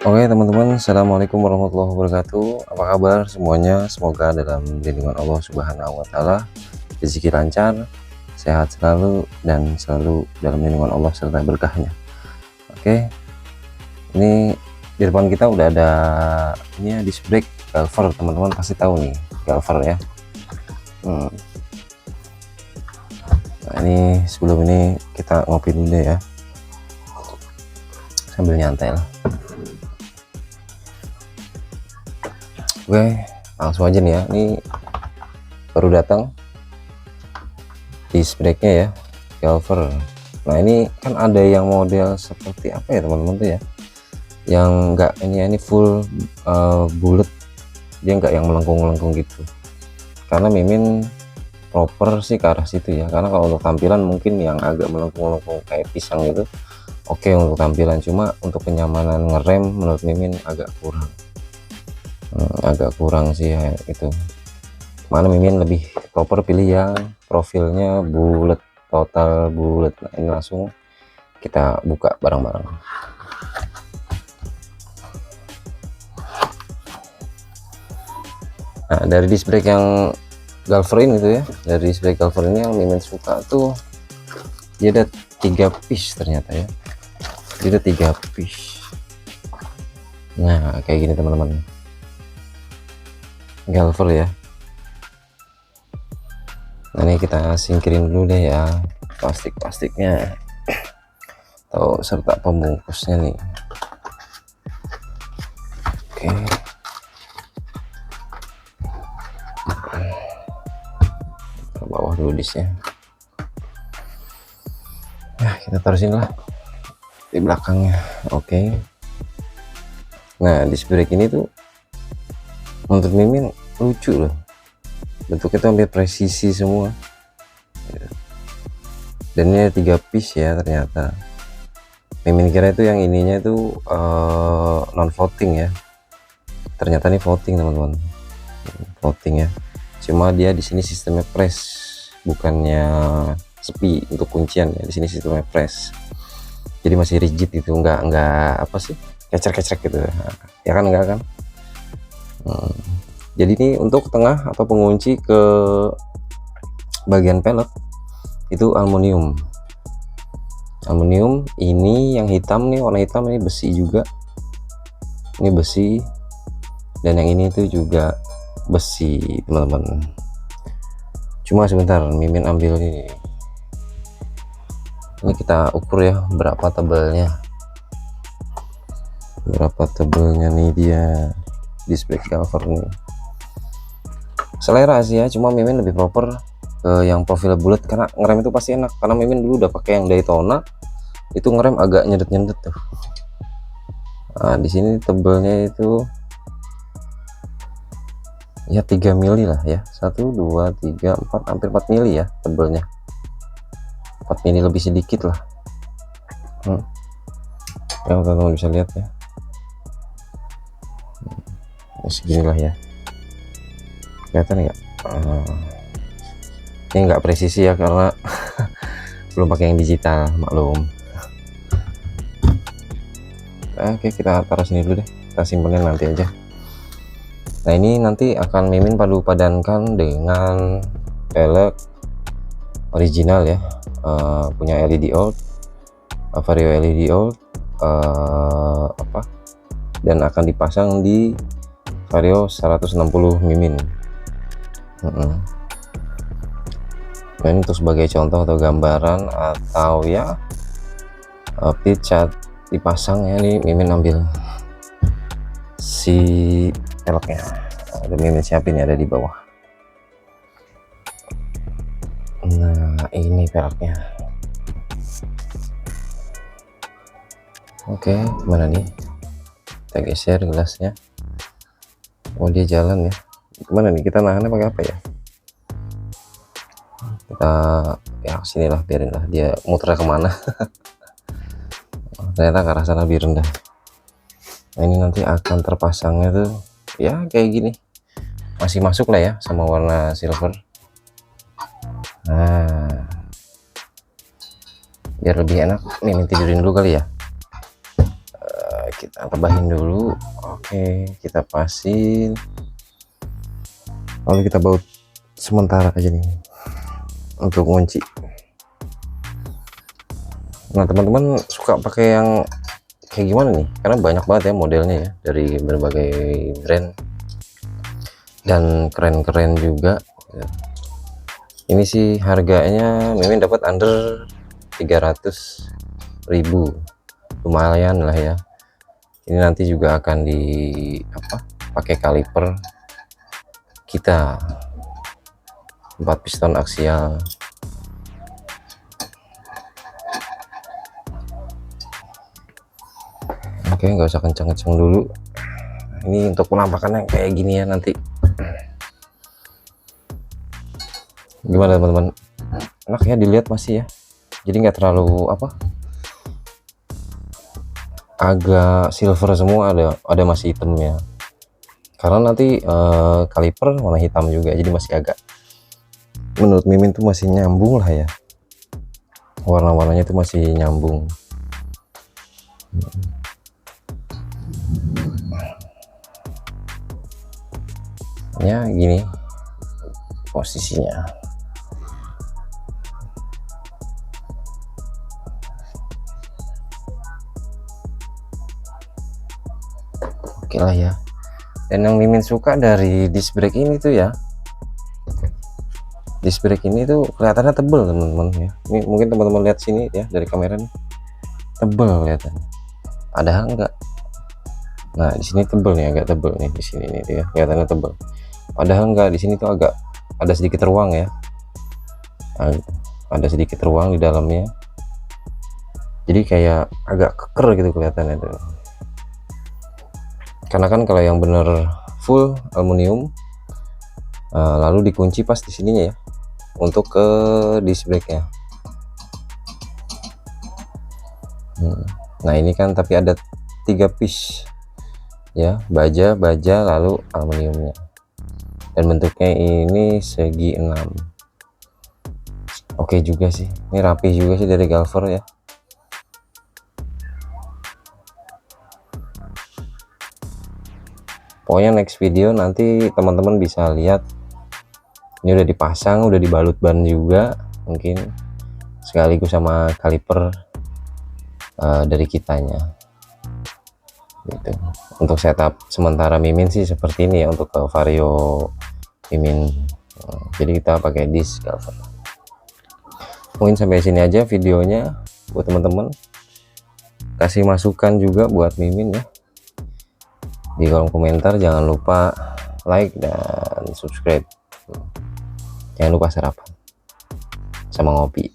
Oke teman-teman, assalamualaikum warahmatullahi wabarakatuh. Apa kabar semuanya? Semoga dalam lindungan Allah Subhanahu wa Ta'ala, rezeki lancar, sehat selalu, dan selalu dalam lindungan Allah serta berkahnya. Oke, ini di depan kita udah ada ini ya, disc brake galver. Teman-teman pasti tahu nih galver ya. Nah, ini sebelum ini kita ngopi dulu deh ya, sambil nyantai lah. Oke, langsung aja nih ya. Ini baru datang disc brake-nya ya, galver. Nah ini kan ada yang model seperti apa ya teman-teman tuh ya, yang enggak ini full bulat, dia enggak yang melengkung-melengkung gitu. Karena Mimin proper sih ke arah situ ya, karena kalau untuk tampilan mungkin yang agak melengkung-melengkung kayak pisang gitu oke untuk tampilan, cuma untuk kenyamanan ngerem menurut Mimin agak kurang sih ya itu. Mana Mimin lebih proper pilih yang profilnya bulat, total bulat. Nah ini langsung kita buka bareng-bareng. Nah dari disc brake yang galver ini tuh ya, dari disc brake galver ini yang Mimin suka tuh dia ada 3 piece ternyata ya, dia ada 3 piece. Nah kayak gini teman-teman, galver ya. Nah ini kita singkirin dulu deh ya plastik-plastiknya atau serta pembungkusnya nih. Oke, ke bawah dulu disnya. Nah kita taruh sini lah di belakangnya. Oke, nah disc brake ini tuh menurut Mimin lucu loh, bentuknya tuh hampir presisi semua, dan ini ada 3 piece ya. Ternyata Mimin kira itu yang ininya itu non floating ya, ternyata ini floating teman-teman, floating ya. Cuma dia di sini sistemnya press, bukannya sepi untuk kuncian ya. Di sini sistemnya press, jadi masih rigid itu, enggak apa sih, kecer-kecer gitu ya kan, enggak kan. Jadi ini untuk tengah atau pengunci ke bagian pelek itu aluminium. Ini yang hitam nih, warna hitam ini besi juga, ini besi, dan yang ini tuh juga besi teman-teman. Cuma sebentar Mimin ambil ini kita ukur ya berapa tebalnya nih dia disc brake galver nih. Selera sih ya, cuma Mimin lebih proper ke yang profil bulat karena ngerem itu pasti enak. Karena Mimin dulu udah pakai yang Daytona itu ngerem agak nyedet tuh. Nah di sini tebelnya itu ya 3 mili lah ya, 1 2 3 4 hampir 4 mili ya tebelnya, 4 mili lebih sedikit lah. Ya teman-teman bisa lihat ya, seginilah ya, kelihatan nggak? Ini nggak presisi ya karena belum pakai yang digital, maklum. Oke, kita taruh sini dulu deh, kita simpenin nanti aja. Nah ini nanti akan Mimin padu padankan dengan pelek original ya, punya LED old, Vario LED old, dan akan dipasang di Vario 160 Mimin. Nah ini untuk sebagai contoh atau gambaran atau ya pit cat dipasang ya. Nih Mimin ambil si peleknya, ada Mimin siapin ya, ada di bawah. Nah ini peleknya. Oke, mana nih, kita geser gelasnya. Oh dia jalan ya, gimana nih kita nahannya pakai apa ya? Kita ya sinilah, biarin lah dia muter kemana. Ternyata ke arah sana lebih rendah. Nah ini nanti akan terpasangnya tuh ya kayak gini, masih masuk lah ya sama warna silver. Nah biar lebih enak Mimin tidurin dulu kali ya. kita tambahin dulu. Oke, kita pasin, lalu kita baut sementara aja nih untuk kunci. Nah teman-teman suka pakai yang kayak gimana nih, karena banyak banget ya modelnya ya, dari berbagai brand dan keren-keren juga ya. Ini sih harganya Mimin dapat under 300.000, lumayan lah ya. Ini nanti juga akan di pakai kaliper kita 4 piston aksial. Oke, nggak usah kencang-kencang dulu. Ini untuk penampakannya kayak gini ya nanti. Gimana teman-teman, enak ya dilihat masih ya, jadi nggak terlalu agak silver semua, ada masih hitamnya, karena nanti kaliper warna hitam juga, jadi masih agak, menurut Mimin tuh masih nyambung lah ya, warna-warnanya tuh masih nyambung. Ya gini posisinya. Oke lah ya. Dan yang Mimin suka dari disc brake ini tuh ya, disc brake ini tuh kelihatannya tebel teman-teman ya. Ini mungkin teman-teman lihat sini ya dari kamera nih, tebel kelihatannya, padahal enggak. Nah di sini tebel nih, agak tebel nih di sini nih ya, kelihatannya tebel, padahal enggak. Di sini tuh agak ada sedikit ruang ya, ada sedikit ruang di dalamnya, jadi kayak agak keker gitu kelihatannya tuh. Karena kan kalau yang bener full aluminium, lalu dikunci pas di sininya ya untuk ke disc brake nya. Nah ini kan tapi ada 3 piece ya, baja lalu aluminiumnya, dan bentuknya ini segi 6. Oke juga sih, ini rapi juga sih dari Galver ya. Pokoknya next video nanti teman-teman bisa lihat ini udah dipasang, udah dibalut ban juga mungkin, sekaligus sama kaliper dari kitanya gitu. Untuk setup sementara Mimin sih seperti ini ya, untuk ke Vario Mimin. Jadi kita pakai disc Galver. Mungkin sampai sini aja videonya buat teman-teman, kasih masukan juga buat Mimin ya di kolom komentar. Jangan lupa like dan subscribe, jangan lupa sarapan sama ngopi.